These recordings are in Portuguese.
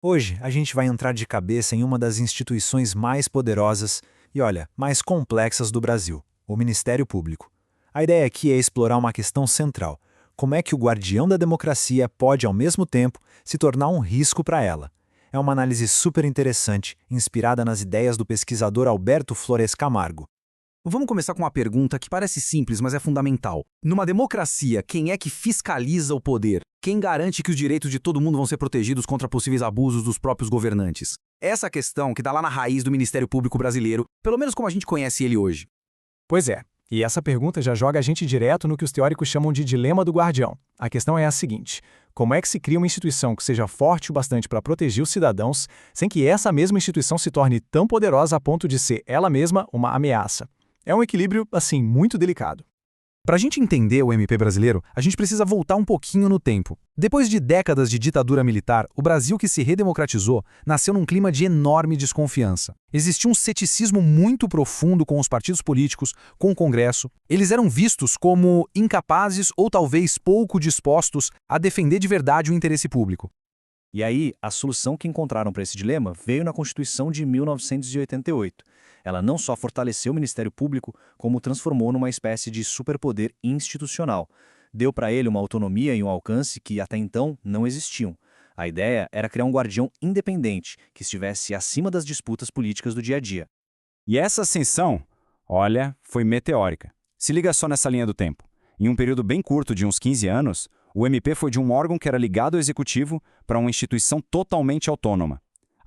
Hoje, a gente vai entrar de cabeça em uma das instituições mais poderosas e, olha, mais complexas do Brasil, o Ministério Público. A ideia aqui é explorar uma questão central: como é que o guardião da democracia pode, ao mesmo tempo, se tornar um risco para ela? É uma análise super interessante, inspirada nas ideias do pesquisador Alberto Flores Camargo. Vamos começar com uma pergunta que parece simples, mas é fundamental. Numa democracia, quem é que fiscaliza o poder? Quem garante que os direitos de todo mundo vão ser protegidos contra possíveis abusos dos próprios governantes? Essa questão que está lá na raiz do Ministério Público brasileiro, pelo menos como a gente conhece ele hoje. Pois é, e essa pergunta já joga a gente direto no que os teóricos chamam de dilema do guardião. A questão é a seguinte: como é que se cria uma instituição que seja forte o bastante para proteger os cidadãos, sem que essa mesma instituição se torne tão poderosa a ponto de ser ela mesma uma ameaça? É um equilíbrio, assim, muito delicado. Para a gente entender o MP brasileiro, a gente precisa voltar um pouquinho no tempo. Depois de décadas de ditadura militar, o Brasil que se redemocratizou nasceu num clima de enorme desconfiança. Existia um ceticismo muito profundo com os partidos políticos, com o Congresso. Eles eram vistos como incapazes ou talvez pouco dispostos a defender de verdade o interesse público. E aí, a solução que encontraram para esse dilema veio na Constituição de 1988. Ela não só fortaleceu o Ministério Público, como o transformou numa espécie de superpoder institucional. Deu para ele uma autonomia e um alcance que até então não existiam. A ideia era criar um guardião independente, que estivesse acima das disputas políticas do dia a dia. E essa ascensão, olha, foi meteórica. Se liga só nessa linha do tempo. Em um período bem curto de uns 15 anos, o MP foi de um órgão que era ligado ao executivo para uma instituição totalmente autônoma.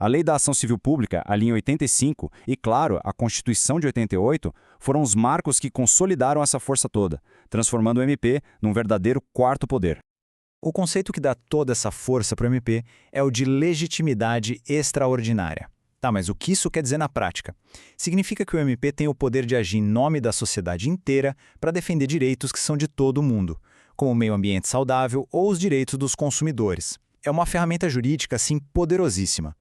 A Lei da Ação Civil Pública, ali em 85, e, claro, a Constituição de 88, foram os marcos que consolidaram essa força toda, transformando o MP num verdadeiro quarto poder. O conceito que dá toda essa força para o MP é o de legitimidade extraordinária. Tá, mas o que isso quer dizer na prática? Significa que o MP tem o poder de agir em nome da sociedade inteira para defender direitos que são de todo mundo, como o meio ambiente saudável ou os direitos dos consumidores. É uma ferramenta jurídica, assim, poderosíssima.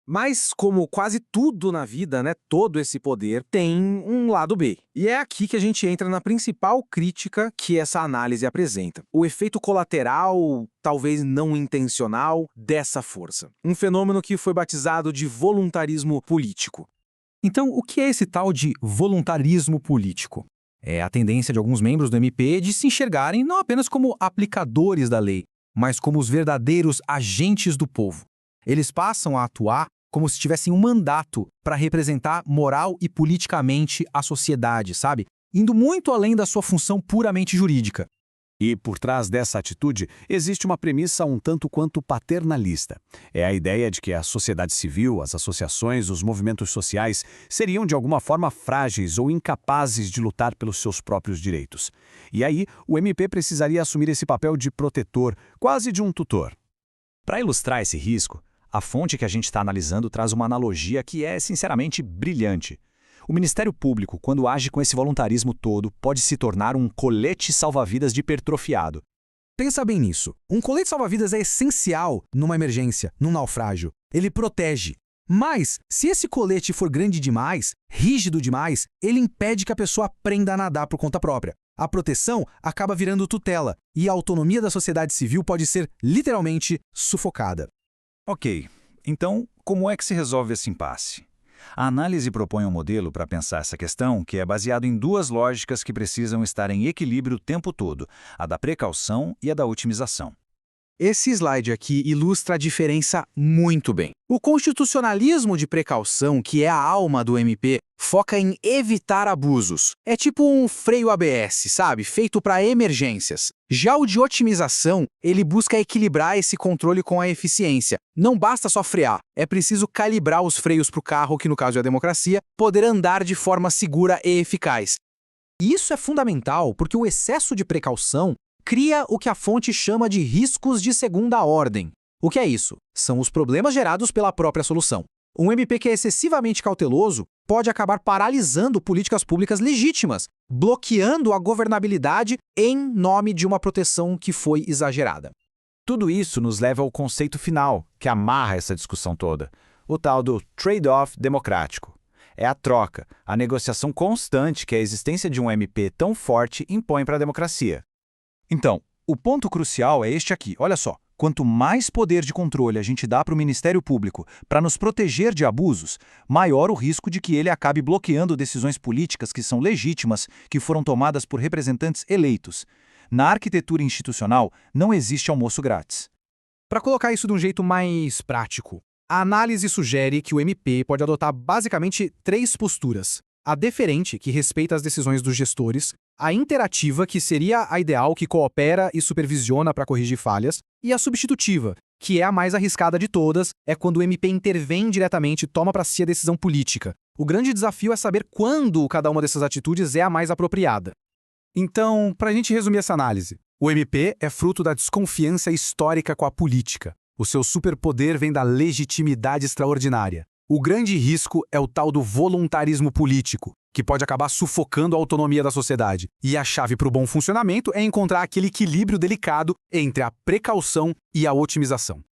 Mas, como quase tudo na vida, todo esse poder tem um lado B. E é aqui que a gente entra na principal crítica que essa análise apresenta: o efeito colateral, talvez não intencional, dessa força. Um fenômeno que foi batizado de voluntarismo político. Então, o que é esse tal de voluntarismo político? É a tendência de alguns membros do MP de se enxergarem não apenas como aplicadores da lei, mas como os verdadeiros agentes do povo. Eles passam a atuar como se tivessem um mandato para representar moral e politicamente a sociedade, sabe? Indo muito além da sua função puramente jurídica. E por trás dessa atitude existe uma premissa um tanto quanto paternalista. É a ideia de que a sociedade civil, as associações, os movimentos sociais seriam de alguma forma frágeis ou incapazes de lutar pelos seus próprios direitos. E aí o MP precisaria assumir esse papel de protetor, quase de um tutor. Para ilustrar esse risco, a fonte que a gente está analisando traz uma analogia que é, sinceramente, brilhante. O Ministério Público, quando age com esse voluntarismo todo, pode se tornar um colete salva-vidas de hipertrofiado. Pensa bem nisso. Um colete salva-vidas é essencial numa emergência, num naufrágio. Ele protege. Mas, se esse colete for grande demais, rígido demais, ele impede que a pessoa aprenda a nadar por conta própria. A proteção acaba virando tutela, e a autonomia da sociedade civil pode ser, literalmente, sufocada. Ok, então como é que se resolve esse impasse? A análise propõe um modelo para pensar essa questão que é baseado em duas lógicas que precisam estar em equilíbrio o tempo todo, a da precaução e a da otimização. Esse slide aqui ilustra a diferença muito bem. O constitucionalismo de precaução, que é a alma do MP, foca em evitar abusos. É tipo um freio ABS, sabe? Feito para emergências. Já o de otimização, ele busca equilibrar esse controle com a eficiência. Não basta só frear, é preciso calibrar os freios para o carro, que no caso é a democracia, poder andar de forma segura e eficaz. E isso é fundamental porque o excesso de precaução cria o que a fonte chama de riscos de segunda ordem. O que é isso? São os problemas gerados pela própria solução. Um MP que é excessivamente cauteloso pode acabar paralisando políticas públicas legítimas, bloqueando a governabilidade em nome de uma proteção que foi exagerada. Tudo isso nos leva ao conceito final, que amarra essa discussão toda, o tal do trade-off democrático. É a troca, a negociação constante que a existência de um MP tão forte impõe para a democracia. Então, o ponto crucial é este aqui, olha só. Quanto mais poder de controle a gente dá para o Ministério Público para nos proteger de abusos, maior o risco de que ele acabe bloqueando decisões políticas que são legítimas, que foram tomadas por representantes eleitos. Na arquitetura institucional, não existe almoço grátis. Para colocar isso de um jeito mais prático, a análise sugere que o MP pode adotar basicamente 3 posturas. A deferente, que respeita as decisões dos gestores, a interativa, que seria a ideal, que coopera e supervisiona para corrigir falhas, e a substitutiva, que é a mais arriscada de todas, é quando o MP intervém diretamente e toma para si a decisão política. O grande desafio é saber quando cada uma dessas atitudes é a mais apropriada. Então, para a gente resumir essa análise, o MP é fruto da desconfiança histórica com a política. O seu superpoder vem da legitimidade extraordinária. O grande risco é o tal do voluntarismo político, que pode acabar sufocando a autonomia da sociedade. E a chave para o bom funcionamento é encontrar aquele equilíbrio delicado entre a precaução e a otimização.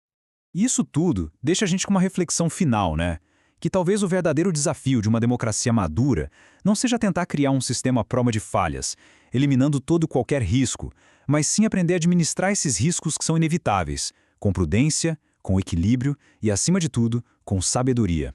Isso tudo deixa a gente com uma reflexão final, né? Que talvez o verdadeiro desafio de uma democracia madura não seja tentar criar um sistema à prova de falhas, eliminando todo e qualquer risco, mas sim aprender a administrar esses riscos que são inevitáveis, com prudência, com equilíbrio e, acima de tudo, com sabedoria.